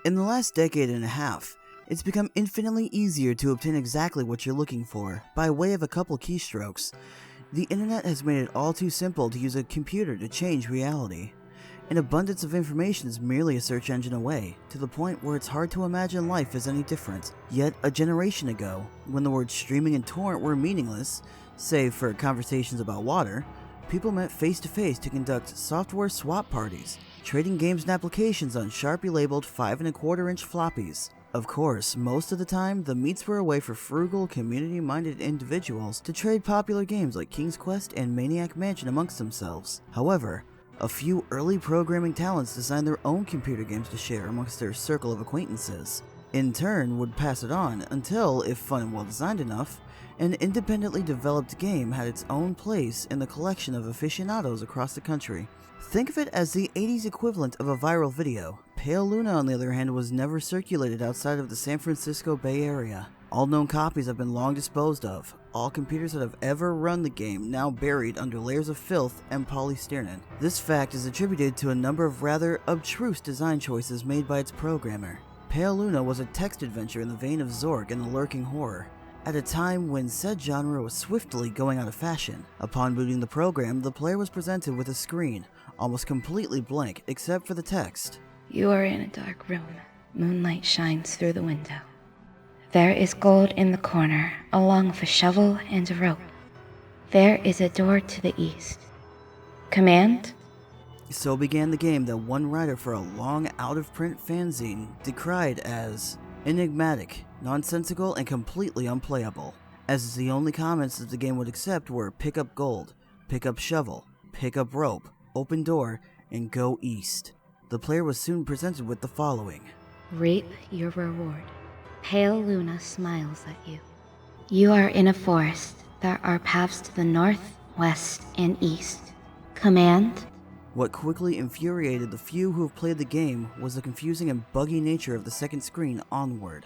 In the last decade and a half, it's become infinitely easier to obtain exactly what you're looking for by way of a couple keystrokes. The internet has made it all too simple to use a computer to change reality. An abundance of information is merely a search engine away, to the point where it's hard to imagine life as any different. Yet, a generation ago, when the words streaming and torrent were meaningless, save for conversations about water, people met face-to-face to conduct software swap parties, trading games and applications on Sharpie labeled 5 1/4-inch floppies. Of course, most of the time, the meets were a way for frugal, community-minded individuals to trade popular games like King's Quest and Maniac Mansion amongst themselves. However, a few early programming talents designed their own computer games to share amongst their circle of acquaintances. In turn, would pass it on until, if fun and well designed enough, an independently developed game had its own place in the collection of aficionados across the country. Think of it as the 80s equivalent of a viral video. Pale Luna, on the other hand, was never circulated outside of the San Francisco Bay Area. All known copies have been long disposed of. All computers that have ever run the game now buried under layers of filth and polystyrene. This fact is attributed to a number of rather abstruse design choices made by its programmer. Pale Luna was a text adventure in the vein of Zork and the Lurking Horror, at a time when said genre was swiftly going out of fashion. Upon booting the program, the player was presented with a screen, almost completely blank except for the text. You are in a dark room. Moonlight shines through the window. There is gold in the corner, along with a shovel and a rope. There is a door to the east. Command? So began the game that one writer for a long out-of-print fanzine decried as enigmatic, nonsensical, and completely unplayable, as the only comments that the game would accept were pick up gold, pick up shovel, pick up rope, open door, and go east. The player was soon presented with the following. Reap your reward. Pale Luna smiles at you. You are in a forest. There are paths to the north, west, and east. Command? What quickly infuriated the few who have played the game was the confusing and buggy nature of the second screen onward.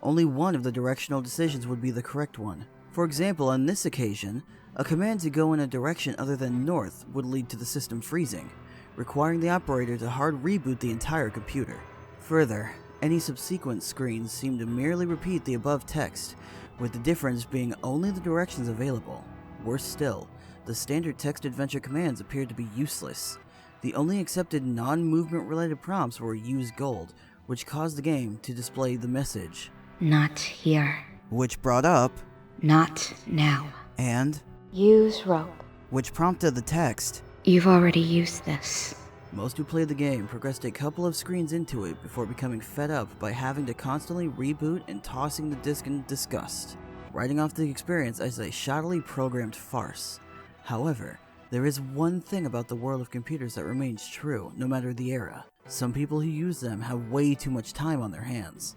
Only one of the directional decisions would be the correct one. For example, on this occasion, a command to go in a direction other than north would lead to the system freezing, requiring the operator to hard reboot the entire computer. Further, any subsequent screens seem to merely repeat the above text, with the difference being only the directions available. Worse still, the standard text adventure commands appeared to be useless. The only accepted non-movement related prompts were use gold, which caused the game to display the message, Not here. which brought up, Not now. and, Use rope. which prompted the text. You've already used this. Most who played the game progressed a couple of screens into it before becoming fed up by having to constantly reboot and tossing the disc in disgust, writing off the experience as a shoddily programmed farce. However, there is one thing about the world of computers that remains true, no matter the era. Some people who use them have way too much time on their hands.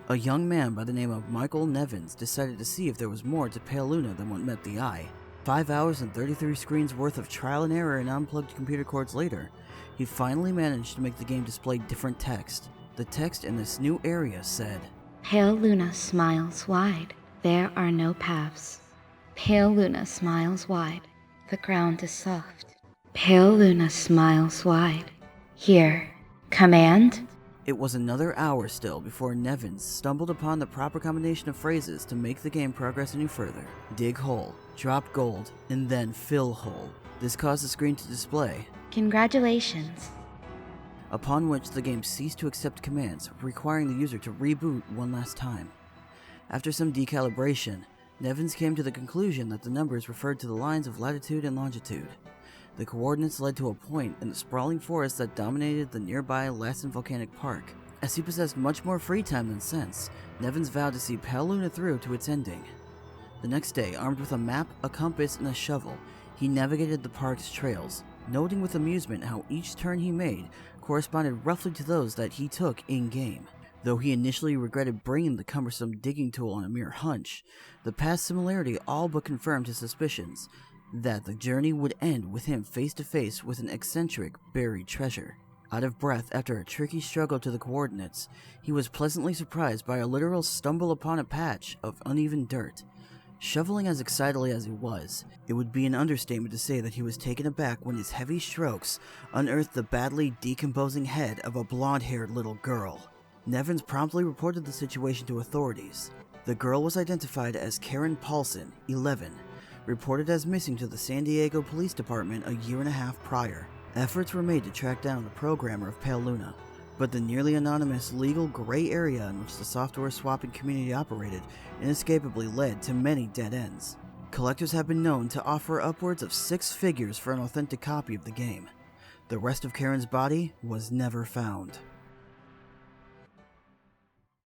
A young man by the name of Michael Nevins decided to see if there was more to Pale Luna than what met the eye. 5 hours and 33 screens worth of trial and error and unplugged computer cords later, he finally managed to make the game display different text. The text in this new area said, Pale Luna smiles wide. There are no paths. Pale Luna smiles wide. The ground is soft. Pale Luna smiles wide. Here. Command? It was another hour still before Nevins stumbled upon the proper combination of phrases to make the game progress any further. Dig hole, drop gold, and then fill hole. This caused the screen to display, Congratulations. upon which the game ceased to accept commands, requiring the user to reboot one last time. After some decalibration, Nevins came to the conclusion that the numbers referred to the lines of latitude and longitude. The coordinates led to a point in the sprawling forest that dominated the nearby Lassen Volcanic Park. As he possessed much more free time than sense, Nevins vowed to see Pale Luna through to its ending. The next day, armed with a map, a compass, and a shovel, he navigated the park's trails, noting with amusement how each turn he made corresponded roughly to those that he took in-game. Though he initially regretted bringing the cumbersome digging tool on a mere hunch, the past similarity all but confirmed his suspicions that the journey would end with him face to face with an eccentric, buried treasure. Out of breath after a tricky struggle to the coordinates, he was pleasantly surprised by a literal stumble upon a patch of uneven dirt. Shoveling as excitedly as he was, it would be an understatement to say that he was taken aback when his heavy strokes unearthed the badly decomposing head of a blonde-haired little girl. Nevins promptly reported the situation to authorities. The girl was identified as Karen Paulson, 11, reported as missing to the San Diego Police Department a year and a half prior. Efforts were made to track down the programmer of Pale Luna, but the nearly anonymous legal gray area in which the software swapping community operated inescapably led to many dead ends. Collectors have been known to offer upwards of 6 figures for an authentic copy of the game. The rest of Karen's body was never found.